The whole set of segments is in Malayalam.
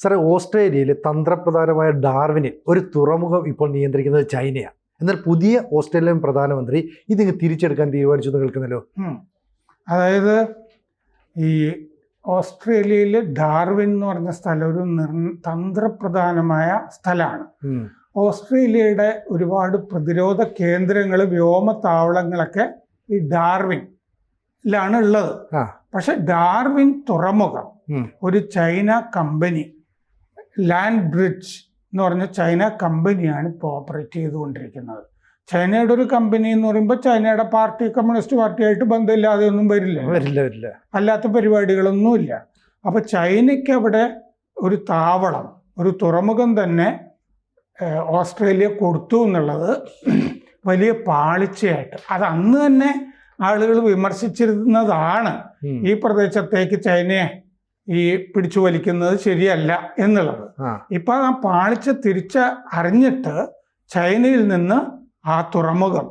സാറേ, ഓസ്ട്രേലിയയിൽ തന്ത്രപ്രധാനമായ ഡാർവിനിൽ ഒരു തുറമുഖം ഇപ്പോൾ നിയന്ത്രിക്കുന്നത് ചൈനയാണ്. എന്നാൽ പുതിയ ഓസ്ട്രേലിയൻ പ്രധാനമന്ത്രി ഇതിങ്ങ് തിരിച്ചെടുക്കാൻ തീരുമാനിച്ചു എന്ന് കേൾക്കുന്നല്ലോ. അതായത് ഈ ഓസ്ട്രേലിയയിൽ ഡാർവിൻ എന്ന് പറഞ്ഞ സ്ഥലം ഒരു തന്ത്രപ്രധാനമായ സ്ഥലമാണ്. ഓസ്ട്രേലിയയുടെ ഒരുപാട് പ്രതിരോധ കേന്ദ്രങ്ങൾ, വ്യോമത്താവളങ്ങളൊക്കെ ഈ ഡാർവിനിലാണ് ഉള്ളത്. പക്ഷെ ഡാർവിൻ തുറമുഖം ഒരു ചൈന കമ്പനി, ലാൻഡ് ബ്രിഡ്ജ് എന്ന് പറഞ്ഞ ചൈന കമ്പനിയാണ് ഇപ്പോൾ ഓപ്പറേറ്റ് ചെയ്തുകൊണ്ടിരിക്കുന്നത്. ചൈനയുടെ ഒരു കമ്പനി എന്ന് പറയുമ്പോൾ ചൈനയുടെ പാർട്ടി, കമ്മ്യൂണിസ്റ്റ് പാർട്ടിയായിട്ട് ബന്ധമില്ലാതെ ഒന്നും വരില്ല. അല്ലാത്ത പരിപാടികളൊന്നുമില്ല. അപ്പോൾ ചൈനയ്ക്ക് അവിടെ ഒരു താവളം, ഒരു തുറമുഖം തന്നെ ഓസ്ട്രേലിയ കൊടുത്തു എന്നുള്ളത് വലിയ പാളിച്ചയായിട്ട്, അത് അന്ന് തന്നെ ആളുകൾ വിമർശിച്ചിരുന്നതാണ്. ഈ പ്രദേശത്തേക്ക് ചൈനയെ ഈ പിടിച്ചു വലിക്കുന്നത് ശരിയല്ല എന്നുള്ളത്. ഇപ്പൊ ആ പാളിച്ച അറിഞ്ഞിട്ട് ചൈനയിൽ നിന്ന് ആ തുറമുഖം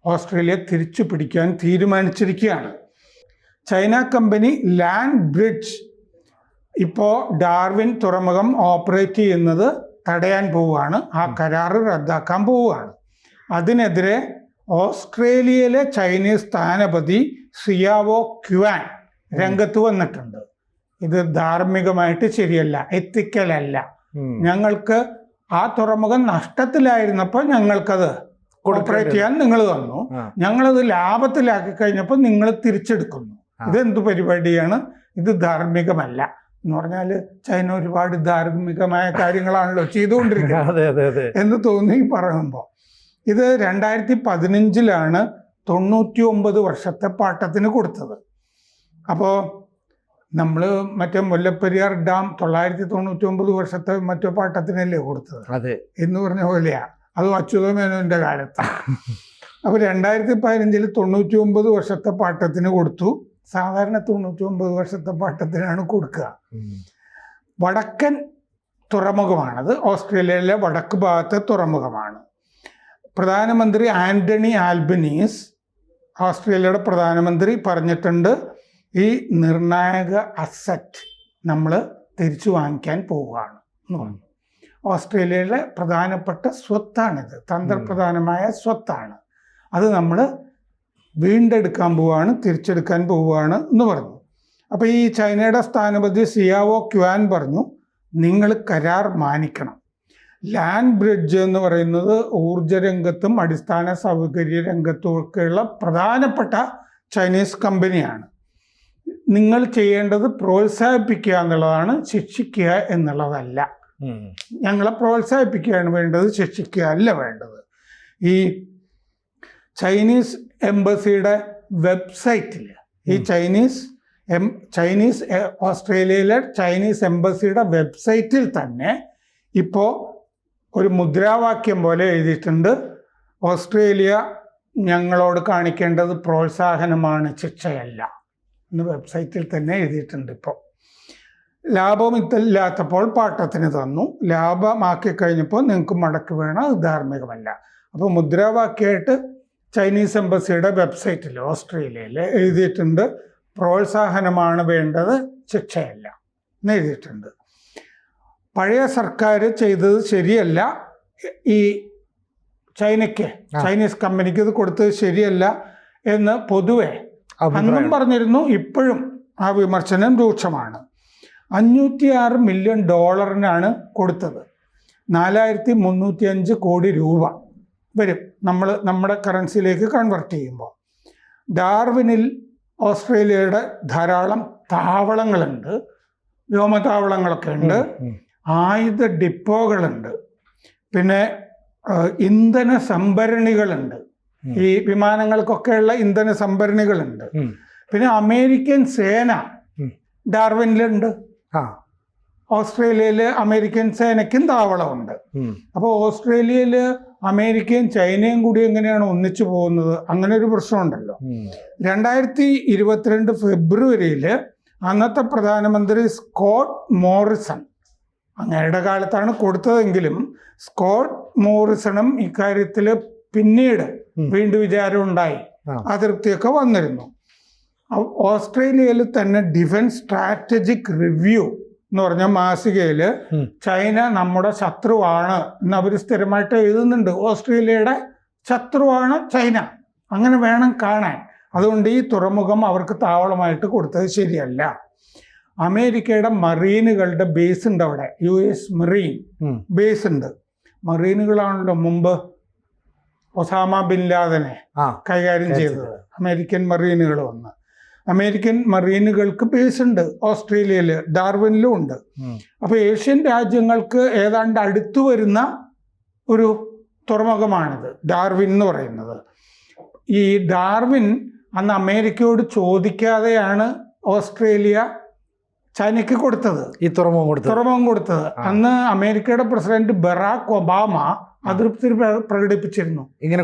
ഓസ്ട്രേലിയ തിരിച്ചു പിടിക്കാൻ തീരുമാനിച്ചിരിക്കുകയാണ്. ചൈന കമ്പനി ലാൻഡ് ബ്രിഡ്ജ് ഇപ്പോൾ ഡാർവിൻ തുറമുഖം ഓപ്പറേറ്റ് ചെയ്യുന്നത് തടയാൻ പോവുകയാണ്. ആ കരാറ് റദ്ദാക്കാൻ പോവുകയാണ്. അതിനെതിരെ ഓസ്ട്രേലിയയിലെ ചൈനീസ് സ്ഥാനപതി സിയാവോ ക്യുവാൻ രംഗത്ത് വന്നിട്ടുണ്ട്. ഇത് ധാർമ്മികമായിട്ട് ശരിയല്ല, എത്തിക്കലല്ല. ഞങ്ങൾക്ക് ആ തുറമുഖം നഷ്ടത്തിലായിരുന്നപ്പോൾ ഞങ്ങൾക്കത് ഓപ്പറേറ്റ് ചെയ്യാൻ നിങ്ങൾ തന്നു, ഞങ്ങളത് ലാഭത്തിലാക്കി കഴിഞ്ഞപ്പോൾ നിങ്ങൾ തിരിച്ചെടുക്കുന്നു. ഇതെന്ത് പരിപാടിയാണ്? ഇത് ധാർമ്മികമല്ല എന്ന് പറഞ്ഞാൽ ചൈന ഒരുപാട് ധാർമ്മികമായ കാര്യങ്ങളാണല്ലോ ചെയ്തുകൊണ്ടിരിക്കുന്നത് എന്ന് തോന്നി പറയുമ്പോൾ, ഇത് 2015 99 വർഷത്തെ പാട്ടത്തിന് കൊടുത്തത്. അപ്പോൾ നമ്മൾ മറ്റേ മുല്ലപ്പെരിയാർ ഡാം 999 വർഷത്തെ മറ്റോ പാട്ടത്തിനല്ലേ കൊടുത്തത് എന്ന് പറഞ്ഞ പോലെയാ. അതും അച്യുതമേനോന്റെ കാലത്ത്. അപ്പോൾ 2015 99 വർഷത്തെ പാട്ടത്തിന് കൊടുത്തു. സാധാരണ 99 വർഷത്തെ പാട്ടത്തിനാണ് കൊടുക്കുക. വടക്കൻ തുറമുഖമാണത്. ഓസ്ട്രേലിയയിലെ വടക്ക് ഭാഗത്തെ തുറമുഖമാണ്. പ്രധാനമന്ത്രി ആന്റണി ആൽബനീസ്, ഓസ്ട്രേലിയയുടെ പ്രധാനമന്ത്രി, പറഞ്ഞിട്ടുണ്ട് ഈ നിർണായക അസറ്റ് നമ്മൾ തിരിച്ചു വാങ്ങിക്കാൻ പോവുകയാണ് എന്ന് പറഞ്ഞു. ഓസ്ട്രേലിയയിലെ പ്രധാനപ്പെട്ട സ്വത്താണിത്, തന്ത്രപ്രധാനമായ സ്വത്താണ്. അത് നമ്മൾ വീണ്ടെടുക്കാൻ പോവുകയാണ്, തിരിച്ചെടുക്കാൻ പോവുകയാണ് എന്ന് പറഞ്ഞു. അപ്പോൾ ഈ ചൈനയുടെ സ്ഥാനപതി സിയാവോ ക്യുവാൻ പറഞ്ഞു, നിങ്ങൾ കരാർ മാനിക്കണം. ലാൻഡ് ബ്രിഡ്ജ് എന്ന് പറയുന്നത് ഊർജ രംഗത്തും അടിസ്ഥാന സൗകര്യ രംഗത്തും ഒക്കെയുള്ള പ്രധാനപ്പെട്ട ചൈനീസ് കമ്പനിയാണ്. നിങ്ങൾ ചെയ്യേണ്ടത് പ്രോത്സാഹിപ്പിക്കുക എന്നുള്ളതാണ്, ശിക്ഷിക്കുക എന്നുള്ളതല്ല. ഞങ്ങളെ പ്രോത്സാഹിപ്പിക്കുകയാണ് വേണ്ടത്, ശിക്ഷിക്കുക അല്ല വേണ്ടത്. ഈ ചൈനീസ് എംബസിയുടെ വെബ്സൈറ്റിൽ, ഈ ചൈനീസ് ഓസ്ട്രേലിയയിലെ ചൈനീസ് എംബസിയുടെ വെബ്സൈറ്റിൽ തന്നെ ഇപ്പോൾ ഒരു മുദ്രാവാക്യം പോലെ എഴുതിയിട്ടുണ്ട്, ഓസ്ട്രേലിയ ഞങ്ങളോട് കാണിക്കേണ്ടത് പ്രോത്സാഹനമാണ്, ശിക്ഷയല്ല എന്ന് വെബ്സൈറ്റിൽ തന്നെ എഴുതിയിട്ടുണ്ട്. ഇപ്പോൾ ലാഭമില്ലാത്തപ്പോൾ പാട്ടത്തിന് തന്നു, ലാഭമാക്കി കഴിഞ്ഞപ്പോൾ നിങ്ങൾക്ക് മടക്ക് വേണം, അത് ധാർമ്മികമല്ല. അപ്പോൾ മുദ്രാവാക്യമായിട്ട് ചൈനീസ് എംബസിയുടെ വെബ്സൈറ്റിൽ ഓസ്ട്രേലിയയിൽ എഴുതിയിട്ടുണ്ട്, പ്രോത്സാഹനമാണ് വേണ്ടത്, ശിക്ഷയല്ല എന്ന് എഴുതിയിട്ടുണ്ട്. പഴയ സർക്കാർ ചെയ്തത് ശരിയല്ല, ഈ ചൈനീസ് കമ്പനിക്ക് ഇത് കൊടുത്തത് ശരിയല്ല എന്ന് പൊതുവെ അന്നും പറഞ്ഞിരുന്നു. ഇപ്പോഴും ആ വിമർശനം രൂക്ഷമാണ്. $506 മില്യൺ കൊടുത്തത്. 4305 കോടി രൂപ വരും നമ്മുടെ കറൻസിയിലേക്ക് കൺവെർട്ട് ചെയ്യുമ്പോൾ. ഡാർവിനിൽ ഓസ്ട്രേലിയയുടെ ധാരാളം താവളങ്ങളുണ്ട്, വ്യോമതാവളങ്ങളൊക്കെ ഉണ്ട്, ആയുധ ഡിപ്പോകളുണ്ട്, പിന്നെ ഇന്ധന സംഭരണികളുണ്ട്, ഈ വിമാനങ്ങൾക്കൊക്കെയുള്ള ഇന്ധന സംഭരണികളുണ്ട്, പിന്നെ അമേരിക്കൻ സേന ഡാർവിനിലുണ്ട്. ഓസ്ട്രേലിയയിൽ അമേരിക്കൻ സേനയ്ക്കും താവളമുണ്ട്. അപ്പോൾ ഓസ്ട്രേലിയയിൽ അമേരിക്കയും ചൈനയും കൂടി എങ്ങനെയാണ് ഒന്നിച്ചു പോകുന്നത്? അങ്ങനെ ഒരു പ്രശ്നമുണ്ടല്ലോ. 2022 ഫെബ്രുവരിയിൽ അന്നത്തെ പ്രധാനമന്ത്രി സ്കോട്ട് മോറിസൺ, അങ്ങയുടെ കാലത്താണ് കൊടുത്തതെങ്കിലും സ്കോട്ട് മോറിസണും ഇക്കാര്യത്തിൽ പിന്നീട് വീണ്ടും വിചാരം ഉണ്ടായി, അതൃപ്തിയൊക്കെ വന്നിരുന്നു. ഓസ്ട്രേലിയയിൽ തന്നെ ഡിഫൻസ് സ്ട്രാറ്റജിക് റിവ്യൂ എന്ന് പറഞ്ഞ മാസികയിൽ ചൈന നമ്മുടെ ശത്രുവാണ് എന്ന് അവർ സ്ഥിരമായിട്ട് എഴുതുന്നുണ്ട്. ഓസ്ട്രേലിയയുടെ ശത്രുവാണ് ചൈന, അങ്ങനെ വേണം കാണാൻ. അതുകൊണ്ട് ഈ തുറമുഖം അവർക്ക് താവളമായിട്ട് കൊടുത്തത് ശരിയല്ല. അമേരിക്കയുടെ മറീനുകളുടെ ബേസ് ഉണ്ട് അവിടെ, US മറീൻ ബേസ് ഉണ്ട്. മറീനുകളാണല്ലോ മുമ്പ് ഒസാമ ബിൻ ലാദനെ കൈകാര്യം ചെയ്തത്. അമേരിക്കൻ മറീനുകൾ വന്ന്, അമേരിക്കൻ മറീനുകൾക്ക് ബേസ് ഉണ്ട് ഓസ്ട്രേലിയയിൽ, ഡാർവിനിലും ഉണ്ട്. അപ്പോൾ ഏഷ്യൻ രാജ്യങ്ങൾക്ക് ഏതാണ്ട് അടുത്തു വരുന്ന ഒരു തുറമുഖമാണിത് ഡാർവിൻ എന്ന് പറയുന്നത്. ഈ ഡാർവിൻ അന്ന് അമേരിക്കയോട് ചോദിക്കാതെയാണ് ഓസ്ട്രേലിയ ചൈനയ്ക്ക് കൊടുത്തത്, ഈ തുറമുഖം കൊടുത്തത്. അന്ന് അമേരിക്കയുടെ പ്രസിഡന്റ് ബറാക് ഒബാമ അതൃപ്തി പ്രകടിപ്പിച്ചിരുന്നു, ഇങ്ങനെ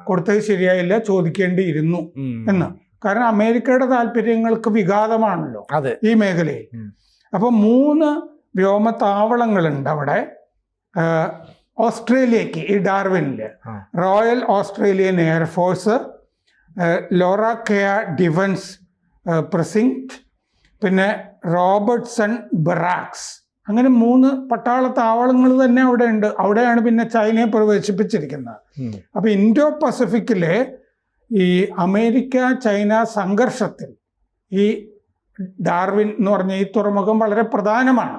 കൊടുത്തത് ശരിയായില്ല, ചോദിക്കേണ്ടിയിരുന്നു എന്ന്. കാരണം അമേരിക്കയുടെ താല്പര്യങ്ങൾക്ക് വിഘാതമാണല്ലോ ഈ മേഖലയിൽ. അപ്പൊ 3 വ്യോമത്താവളങ്ങളുണ്ട് അവിടെ ഓസ്ട്രേലിയക്ക്, ഈ ഡാർവിനില്. റോയൽ ഓസ്ട്രേലിയൻ എയർഫോഴ്സ്, ലോറാക്കെയ ഡിഫൻസ് പ്രസിങ്ക്ട്, പിന്നെ റോബർട്ട്സൺ ബറാക്സ്, അങ്ങനെ 3 പട്ടാള താവളങ്ങൾ തന്നെ അവിടെ ഉണ്ട്. അവിടെയാണ് പിന്നെ ചൈനയെ പ്രവേശിപ്പിച്ചിരിക്കുന്നത്. അപ്പൊ ഇൻഡോ പസഫിക്കിലെ ഈ അമേരിക്ക ചൈന സംഘർഷത്തിൽ ഈ ഡാർവിൻ എന്ന് പറഞ്ഞ ഈ തുറമുഖം വളരെ പ്രധാനമാണ്,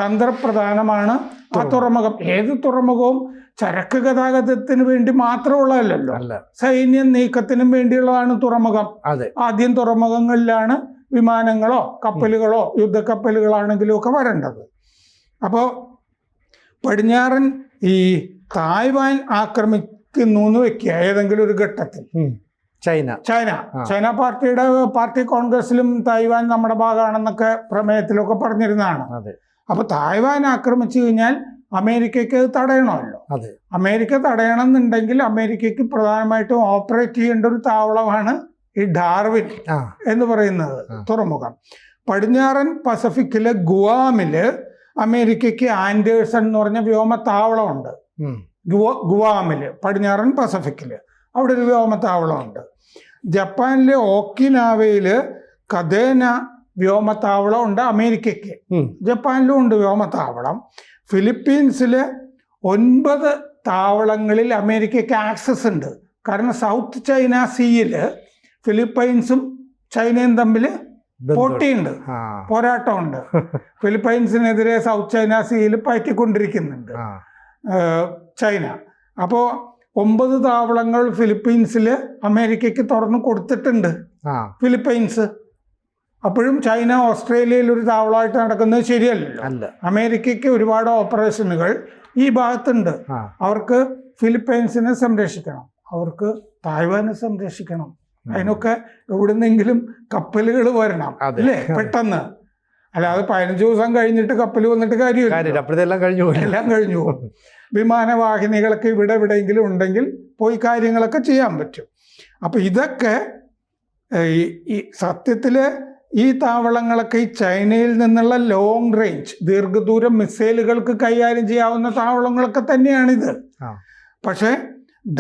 തന്ത്രപ്രധാനമാണ്. ആ തുറമുഖം ഏത് തുറമുഖവും ചരക്ക് ഗതാഗതത്തിന് വേണ്ടി മാത്രമുള്ളതല്ലോ, സൈന്യ നീക്കത്തിനും വേണ്ടിയുള്ളതാണ് തുറമുഖം. ആദ്യം തുറമുഖങ്ങളിലാണ് വിമാനങ്ങളോ കപ്പലുകളോ യുദ്ധക്കപ്പലുകളാണെങ്കിലും ഒക്കെ വരേണ്ടത്. അപ്പോൾ പടിഞ്ഞാറൻ ഈ തായ്വാൻ ആക്രമിക്കുന്നു എന്ന് വെക്കുക ഏതെങ്കിലും ഒരു ഘട്ടത്തിൽ, ചൈന പാർട്ടി കോൺഗ്രസിലും തായ്വാൻ നമ്മുടെ ഭാഗമാണെന്നൊക്കെ പ്രമേയത്തിലൊക്കെ പറഞ്ഞിരുന്നതാണ്. അപ്പൊ തായ്വാൻ ആക്രമിച്ചു കഴിഞ്ഞാൽ അമേരിക്കയ്ക്ക് അത് തടയണമല്ലോ. അമേരിക്ക തടയണം എന്നുണ്ടെങ്കിൽ അമേരിക്കയ്ക്ക് പ്രധാനമായിട്ടും ഓപ്പറേറ്റ് ചെയ്യേണ്ട ഒരു താവളമാണ് ഈ ഡാർവിൻ എന്ന് പറയുന്നത് തുറമുഖം. പടിഞ്ഞാറൻ പസഫിക്കിലെ ഗുവാമില് അമേരിക്കയ്ക്ക് ആൻഡേഴ്സൺ എന്ന് പറഞ്ഞ വ്യോമത്താവളമുണ്ട്. ഗുവാമില് പടിഞ്ഞാറൻ പസഫിക്കില് അവിടെ ഒരു വ്യോമത്താവളമുണ്ട്. ജപ്പാനിലെ ഓക്കിനാവയില് കദേന വ്യോമത്താവളം ഉണ്ട് അമേരിക്കയ്ക്ക്, ജപ്പാനിലും ഉണ്ട് വ്യോമത്താവളം. ഫിലിപ്പീൻസില് 9 താവളങ്ങളിൽ അമേരിക്കയ്ക്ക് ആക്സസ് ഉണ്ട്. കാരണം സൗത്ത് ചൈന സീയില് ഫിലിപ്പൈൻസും ചൈനയും തമ്മിൽ പോട്ടിയുണ്ട്, പോരാട്ടമുണ്ട്. ഫിലിപ്പൈൻസിനെതിരെ സൗത്ത് ചൈന സീയിൽ പയറ്റിക്കൊണ്ടിരിക്കുന്നുണ്ട് ചൈന. അപ്പോൾ 9 താവളങ്ങൾ ഫിലിപ്പീൻസിൽ അമേരിക്കയ്ക്ക് തുറന്നു കൊടുത്തിട്ടുണ്ട് ഫിലിപ്പൈൻസ്. അപ്പോഴും ചൈന ഓസ്ട്രേലിയയിൽ ഒരു താവളമായിട്ട് നടക്കുന്നത് ശരിയല്ലല്ലോ. അമേരിക്കയ്ക്ക് ഒരുപാട് ഓപ്പറേഷനുകൾ ഈ ഭാഗത്തുണ്ട്. അവർക്ക് ഫിലിപ്പൈൻസിനെ സംരക്ഷിക്കണം, അവർക്ക് തായ്വാനെ സംരക്ഷിക്കണം. അതിനൊക്കെ എവിടുന്നെങ്കിലും കപ്പലുകൾ വരണം അല്ലേ പെട്ടെന്ന്. അല്ലാതെ 15 ദിവസം കഴിഞ്ഞിട്ട് കപ്പൽ വന്നിട്ട് കാര്യമില്ല, എല്ലാം കഴിഞ്ഞു പോകും. വിമാനവാഹിനികളൊക്കെ ഇവിടെ എവിടെയെങ്കിലും ഉണ്ടെങ്കിൽ പോയി കാര്യങ്ങളൊക്കെ ചെയ്യാൻ പറ്റും. അപ്പം ഇതൊക്കെ ഈ സത്യത്തില് ഈ താവളങ്ങളൊക്കെ ഈ ചൈനയിൽ നിന്നുള്ള ലോങ് റേഞ്ച് ദീർഘദൂര മിസൈലുകൾക്ക് കൈകാര്യം ചെയ്യാവുന്ന താവളങ്ങളൊക്കെ തന്നെയാണിത്. പക്ഷേ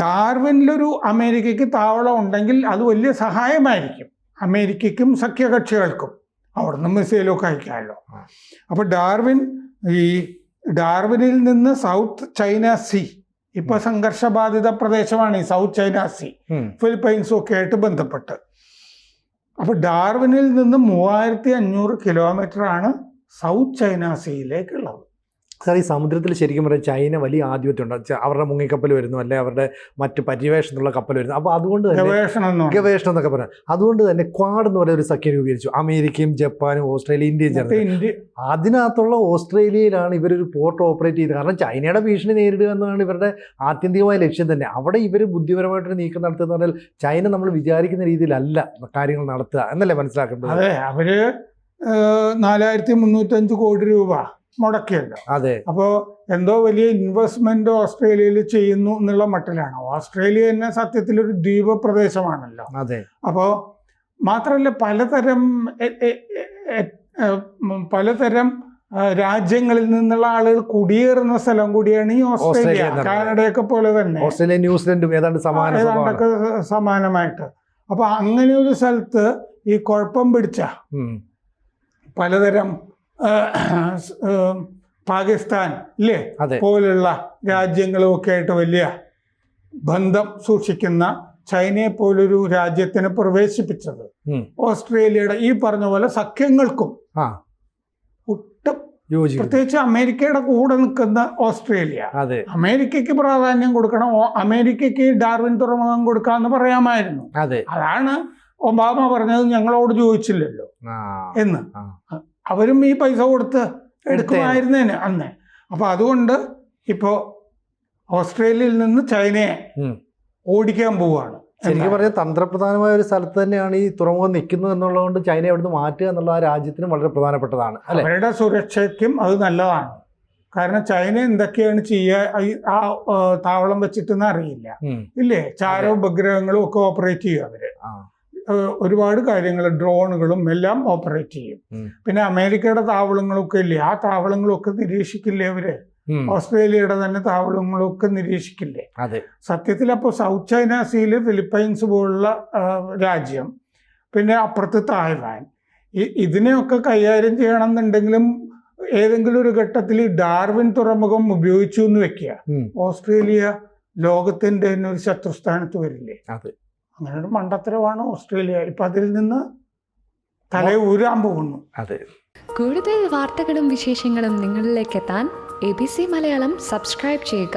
ഡാർവിനിലൊരു അമേരിക്കയ്ക്ക് താവളം ഉണ്ടെങ്കിൽ അത് വലിയ സഹായമായിരിക്കും അമേരിക്കയ്ക്കും സഖ്യകക്ഷികൾക്കും, അവിടുന്ന് മിസൈലൊക്കെ അയക്കാമല്ലോ. അപ്പോൾ ഡാർവിനിൽ നിന്ന് സൗത്ത് ചൈന സീ ഇപ്പൊ സംഘർഷബാധിത പ്രദേശമാണ് ഈ സൗത്ത് ചൈന സീ, ഫിലിപ്പൈൻസും ഒക്കെ ആയിട്ട് ബന്ധപ്പെട്ട്. അപ്പൊ ഡാർവിനിൽ നിന്ന് 3500 കിലോമീറ്ററാണ് സൗത്ത് ചൈന സീയിലേക്കുള്ളത്. സാർ, ഈ സമുദ്രത്തിൽ ശരിക്കും പറഞ്ഞാൽ ചൈന വലിയ ആധിപത്യമുണ്ട്. അവരുടെ മുങ്ങിക്കപ്പൽ വരുന്നു, അല്ലെ അവരുടെ മറ്റ് പര്യവേഷണത്തിലുള്ള കപ്പൽ വരുന്നു. അപ്പോൾ അതുകൊണ്ട് ഗവേഷണം എന്നൊക്കെ പറയാം. അതുകൊണ്ട് തന്നെ ക്വാഡ് എന്ന് പറയുന്ന ഒരു സഖ്യം രൂപീകരിച്ചു. അമേരിക്കയും ജപ്പാനും ഓസ്ട്രേലിയയും ഇന്ത്യയും ചേർന്ന്. അതിനകത്തുള്ള ഓസ്ട്രേലിയയിലാണ് ഇവരൊരു പോർട്ട് ഓപ്പറേറ്റ് ചെയ്തത്. കാരണം ചൈനയുടെ ഭീഷണി നേരിടുക എന്നതാണ് ഇവരുടെ ആത്യന്തികമായ ലക്ഷ്യം തന്നെ. അവിടെ ഇവർ ബുദ്ധിപരമായിട്ടൊരു നീക്കം നടത്തുക എന്ന് പറഞ്ഞാൽ ചൈന നമ്മൾ വിചാരിക്കുന്ന രീതിയിലല്ല കാര്യങ്ങൾ നടത്തുക എന്നല്ലേ മനസ്സിലാക്കേണ്ടത്. അതെ, അവര് 4305 കോടി രൂപ മുടക്കിയല്ലോ. അതെ. അപ്പോൾ എന്തോ വലിയ ഇൻവെസ്റ്റ്മെന്റ് ഓസ്ട്രേലിയയിൽ ചെയ്യുന്നു എന്നുള്ള മട്ടിലാണ്. ഓസ്ട്രേലിയ തന്നെ സത്യത്തിലൊരു ദ്വീപ പ്രദേശമാണല്ലോ. അതെ. അപ്പോൾ മാത്രമല്ല പലതരം രാജ്യങ്ങളിൽ നിന്നുള്ള ആളുകൾ കുടിയേറുന്ന സ്ഥലം കൂടിയാണ് ഈ ഓസ്ട്രേലിയ. കാനഡയൊക്കെ പോലെ തന്നെ ഓസ്ട്രേലിയ ന്യൂസിലൻഡും ഏതാണ്ട് സമാനമായിട്ട്. അപ്പൊ അങ്ങനെ ഒരു സ്ഥലത്ത് ഈ കുഴപ്പം പിടിച്ച പലതരം പാകിസ്ഥാൻ ഇല്ലേ അതെ. പോലുള്ള രാജ്യങ്ങളും ഒക്കെ ആയിട്ട് വലിയ ബന്ധം സൂക്ഷിക്കുന്ന ചൈനയെ പോലൊരു രാജ്യത്തിന് പ്രവേശിപ്പിച്ചത് ഓസ്ട്രേലിയയുടെ ഈ പറഞ്ഞ പോലെ സഖ്യങ്ങൾക്കും ഒട്ടും, പ്രത്യേകിച്ച് അമേരിക്കയുടെ കൂടെ നിൽക്കുന്ന ഓസ്ട്രേലിയ, അമേരിക്കയ്ക്ക് പ്രാധാന്യം കൊടുക്കണം, അമേരിക്കയ്ക്ക് ഡാർവിൻ തുറമുഖം കൊടുക്കാന്ന് പറയാമായിരുന്നു. അതാണ് ഒബാമ പറഞ്ഞത്, ഞങ്ങളോട് ചോദിച്ചില്ലല്ലോ എന്ന്. അവരും ഈ പൈസ കൊടുത്ത് എടുക്കുമായിരുന്നേന് അന്ന്. അപ്പൊ അതുകൊണ്ട് ഇപ്പോ ഓസ്ട്രേലിയയിൽ നിന്ന് ചൈനയെ ഓടിക്കാൻ പോവുകയാണ്. ശരിക്കും പറഞ്ഞാൽ തന്ത്രപ്രധാനമായ ഒരു സ്ഥലത്ത് തന്നെയാണ് ഈ തുറമുഖം നിൽക്കുന്നത് എന്നുള്ളതുകൊണ്ട് ചൈന അവിടുന്ന് മാറ്റുക എന്നുള്ള ആ രാജ്യത്തിനും വളരെ പ്രധാനപ്പെട്ടതാണ്. അവരുടെ സുരക്ഷയ്ക്കും അത് നല്ലതാണ്. കാരണം ചൈന എന്തൊക്കെയാണ് ചെയ്യുക ആ താവളം വെച്ചിട്ടെന്ന് അറിയില്ല, ഇല്ലേ? ചാര ഉപഗ്രഹങ്ങളും ഒക്കെ ഓപ്പറേറ്റ് ചെയ്യും അവര്. ഒരുപാട് കാര്യങ്ങൾ, ഡ്രോണുകളും എല്ലാം ഓപ്പറേറ്റ് ചെയ്യും. പിന്നെ അമേരിക്കയുടെ താവളങ്ങളൊക്കെ ഇല്ലേ, ആ താവളങ്ങളൊക്കെ നിരീക്ഷിക്കില്ലേ അവര്? ഓസ്ട്രേലിയയുടെ തന്നെ താവളങ്ങളൊക്കെ നിരീക്ഷിക്കില്ലേ? സത്യത്തിൽ അപ്പോൾ സൗത്ത് ചൈന സീയില് ഫിലിപ്പൈൻസ് പോലുള്ള രാജ്യം, പിന്നെ അപ്പുറത്ത് തായ്വാൻ, ഇതിനെയൊക്കെ കൈകാര്യം ചെയ്യണമെന്നുണ്ടെങ്കിലും ഏതെങ്കിലും ഒരു ഘട്ടത്തിൽ ഡാർവിൻ തുറമുഖം ഉപയോഗിച്ചു എന്ന് വെക്കുക, ഓസ്ട്രേലിയ ലോകത്തിന്റെ തന്നെ ഒരു ശത്രുസ്ഥാനത്ത് വരില്ലേ? അങ്ങനെ ഒരു മണ്ടത്തരമാണ് ഓസ്ട്രേലിയ. ഇപ്പൊ അതിൽ നിന്ന് തലയൂരാൻ പോകുന്നു. കൂടുതൽ വാർത്തകളും വിശേഷങ്ങളും നിങ്ങളിലേക്ക് എത്താൻ ABC മലയാളം സബ്സ്ക്രൈബ് ചെയ്യുക,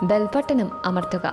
ബെൽ ബട്ടണും അമർത്തുക.